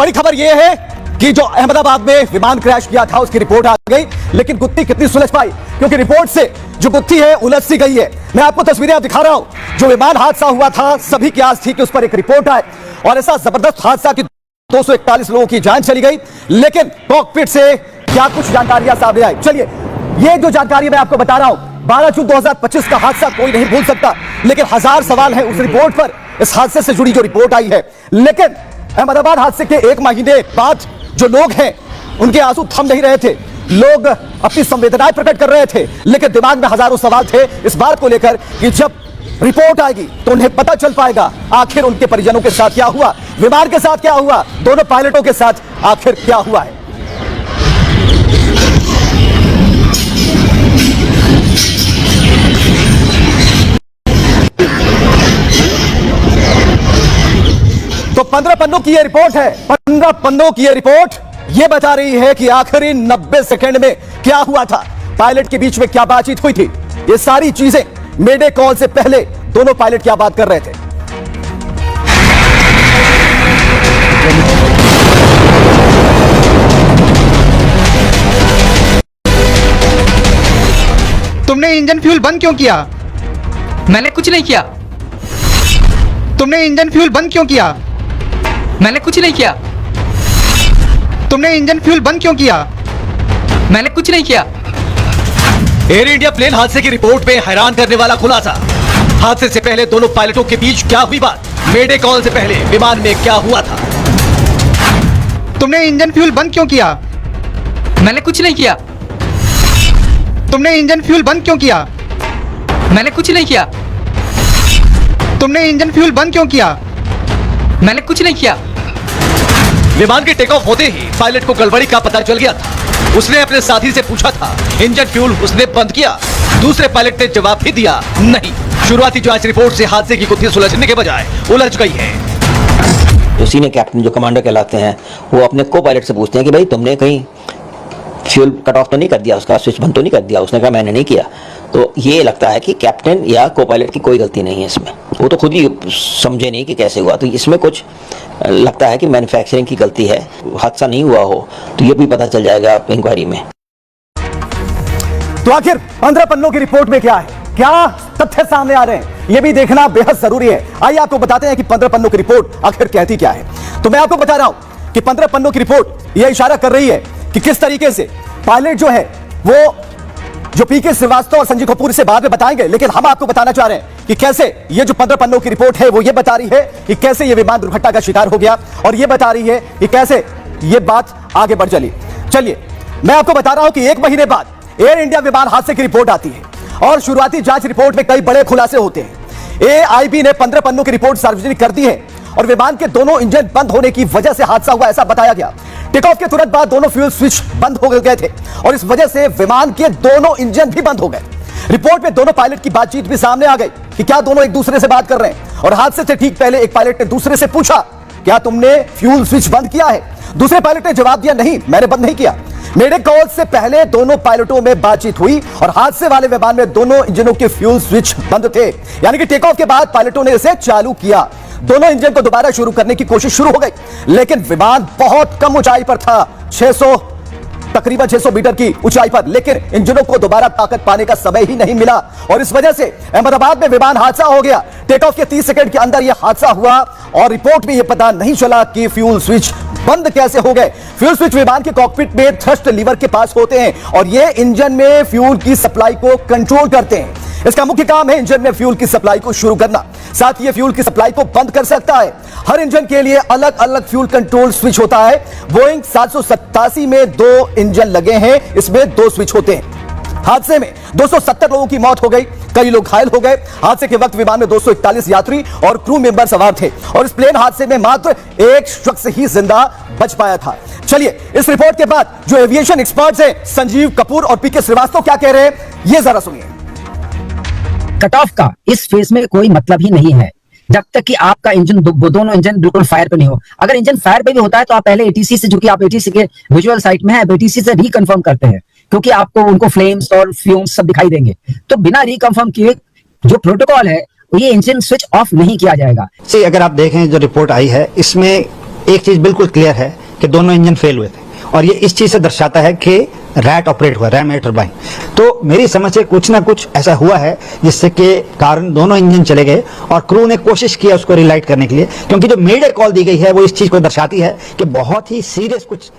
बड़ी खबर यह है कि जो अहमदाबाद में विमान क्रैश किया था उसकी रिपोर्ट आ गई, लेकिन गुत्थी कितनी सुलझ पाई, क्योंकि रिपोर्ट से जो गुत्थी है उलझ सी गई है। मैं आपको तस्वीरें आप दिखा रहा हूं। जो विमान हादसा हुआ था सभी की आस थी कि उस पर एक रिपोर्ट आए, और ऐसा जबरदस्त हादसा कि 241 लोगों की जान चली गई, लेकिन कॉकपिट से क्या कुछ जानकारियां सामने आई। चलिए, ये जो जानकारी मैं आपको बता रहा हूं, 12 जून 2025 का हादसा कोई नहीं भूल सकता, लेकिन हजार सवाल है उस रिपोर्ट पर, इस हादसे से जुड़ी जो रिपोर्ट आई है। लेकिन अहमदाबाद हादसे के 1 महीने बाद जो लोग हैं उनके आंसू थम नहीं रहे थे, लोग अपनी संवेदनाएं प्रकट कर रहे थे, लेकिन दिमाग में हजारों सवाल थे इस बात को लेकर कि जब रिपोर्ट आएगी तो उन्हें पता चल पाएगा आखिर उनके परिजनों के साथ क्या हुआ, विमान के साथ क्या हुआ, दोनों पायलटों के साथ आखिर क्या हुआ है। तो 15 पन्नों की यह रिपोर्ट है, 15 पन्नों की यह रिपोर्ट यह बता रही है कि आखिरी 90 सेकंड में क्या हुआ था, पायलट के बीच में क्या बातचीत हुई थी। ये सारी चीजें मेडे कॉल से पहले दोनों पायलट क्या बात कर रहे थे। तुमने इंजन फ्यूल बंद क्यों किया? मैंने कुछ नहीं किया। तुमने इंजन फ्यूल बंद क्यों किया? मैंने कुछ नहीं किया। तुमने इंजन फ्यूल बंद क्यों किया? मैंने कुछ नहीं किया। एयर इंडिया प्लेन हादसे की रिपोर्ट में हैरान करने वाला खुलासा। हादसे से पहले दोनों पायलटों के बीच क्या हुई बात, मेडे कॉल से पहले विमान में क्या हुआ था। तुमने इंजन फ्यूल बंद क्यों किया? मैंने कुछ नहीं किया। तुमने इंजन फ्यूल बंद क्यों किया? मैंने कुछ नहीं किया। तुमने इंजन फ्यूल बंद क्यों किया? मैंने कुछ नहीं किया। विमान के टेक ऑफ होते ही पायलट को गड़बड़ी का पता चल गया था। उसने अपने साथी से पूछा था, इंजन फ्यूल उसने बंद किया। दूसरे पायलट ने जवाब भी दिया, नहीं। शुरुआती जांच रिपोर्ट से हादसे की गुत्थी सुलझने के बजाय उलझ गई है। जो सीनियर कैप्टन, जो कमांडर कहलाते हैं, वो अपने को पायलट से पूछते हैं कि भाई तुमने कहीं फ्यूल कट ऑफ तो नहीं कर दिया, उसका स्विच बंद तो नहीं कर दिया। उसने कहा मैंने नहीं किया। तो ये लगता है कि कैप्टन या को पायलट की कोई गलती नहीं है इसमें, वो तो खुद ही समझे नहीं कि कैसे हुआ। तो इसमें कुछ लगता है कि मैन्युफैक्चरिंग की गलती है, हादसा नहीं हुआ हो तो ये भी पता चल जाएगा इंक्वायरी में। तो आखिर 15 पन्नों की रिपोर्ट में क्या है, क्या तथ्य सामने आ रहे हैं, यह भी देखना बेहद जरूरी है। आइए आपको बताते हैं कि 15 पन्नों की रिपोर्ट आखिर कहती क्या है। तो मैं आपको बता रहा हूं कि 15 पन्नों की रिपोर्ट यह इशारा कर रही है कि किस तरीके से पायलट जो है वो, जो पीके श्रीवास्तव और संजीव कपूर से बाद में बताएंगे, लेकिन हम आपको बताना चाह रहे हैं कि कैसे ये जो 15 पन्नों की रिपोर्ट है वो ये बता रही है कि कैसे ये विमान दुर्घटना का शिकार हो गया, और ये बता रही है कि कैसे ये बात आगे बढ़ चली। चलिए, मैं आपको बता रहा हूं कि 1 महीने बाद एयर इंडिया विमान हादसे की रिपोर्ट आती है, और शुरुआती जांच रिपोर्ट में कई बड़े खुलासे होते हैं। एआईबी ने 15 पन्नों की रिपोर्ट सार्वजनिक कर दी है, और विमान के दोनों इंजन बंद होने की वजह से हादसा हुआ ऐसा बताया गया। टेक ऑफ के तुरंत बाद दोनों फ्यूल स्विच बंद हो गए थे, और इस वजह से विमान के दोनों इंजन भी बंद हो गए। रिपोर्ट में दोनों पायलट की बातचीत भी सामने आ गई कि क्या दोनों एक दूसरे से बात कर रहे हैं, और हादसे से ठीक पहले एक पायलट ने दूसरे से पूछा, क्या तुमने फ्यूल स्विच बंद किया है? दूसरे पायलट ने जवाब दिया, नहीं, मैंने बंद नहीं किया। मेरे कॉल से पहले दोनों पायलटों में बातचीत हुई, और हादसे वाले विमान में दोनों इंजनों के फ्यूल स्विच बंद थे, यानी कि टेक ऑफ के बाद पायलटों ने इसे चालू किया। दोनों इंजन को दोबारा शुरू करने की कोशिश शुरू हो गई, लेकिन विमान बहुत कम ऊंचाई पर था, तकरीबन 600 मीटर की ऊंचाई पर, लेकिन इंजनों को दोबारा ताकत पाने का समय ही नहीं मिला, और इस वजह से अहमदाबाद में विमान हादसा हो गया। टेक ऑफ के 30 सेकंड के अंदर यह हादसा हुआ, और रिपोर्ट में यह पता नहीं चला कि फ्यूल स्विच बंद कैसे हो गए। फ्यूल स्विच विमान के कॉकपिट में थ्रस्ट लीवर के पास होते हैं, और यह इंजन में फ्यूल की सप्लाई को कंट्रोल करते हैं। इसका मुख्य काम है इंजन में फ्यूल की सप्लाई को शुरू करना, साथ ही फ्यूल की सप्लाई को बंद कर सकता है। हर इंजन के लिए अलग अलग फ्यूल कंट्रोल स्विच होता है। बोइंग 787 में 2 इंजन लगे हैं, इसमें 2 स्विच होते हैं। हादसे में 270 लोगों की मौत हो गई, कई लोग घायल हो गए। हादसे के वक्त विमान में 241 यात्री और क्रू मेंबर सवार थे, और इस प्लेन हादसे में मात्र एक शख्स ही जिंदा बच पाया था। चलिए, इस रिपोर्ट के बाद जो एविएशन एक्सपर्ट्स हैं संजीव कपूर और पीके श्रीवास्तव क्या कह रहे हैं, ये जरा सुनिए। कट ऑफ का इस फेज में कोई मतलब ही नहीं है जब तक कि आपका इंजन दोनों इंजन बिल्कुल फायर पे नहीं हो। अगर इंजन फायर पे भी होता है तो आप पहले एटीसी से, जो कि आप एटीसी के विजुअल साइट में है, एटीसी से रिकंफर्म करते हैं, क्योंकि आपको उनको फ्लेम्स और फ्यूम्स सब दिखाई देंगे। तो बिना रिकंफर्म किए जो प्रोटोकॉल है ये इंजन स्विच ऑफ नहीं किया जाएगा। अगर आप देखें जो रिपोर्ट आई है, इसमें एक चीज बिल्कुल क्लियर है कि दोनों इंजन फेल हुए थे और ये इस चीज से दर्शाता है कि रैट ऑपरेट हुआ, रैम एयर टरबाइन। तो मेरी समझ से कुछ ना कुछ ऐसा हुआ है जिससे के कारण दोनों इंजन चले गए और क्रू ने कोशिश किया उसको रिलाइट करने के लिए, क्योंकि जो मेजर कॉल दी गई है वो इस चीज को दर्शाती है कि बहुत ही सीरियस कुछ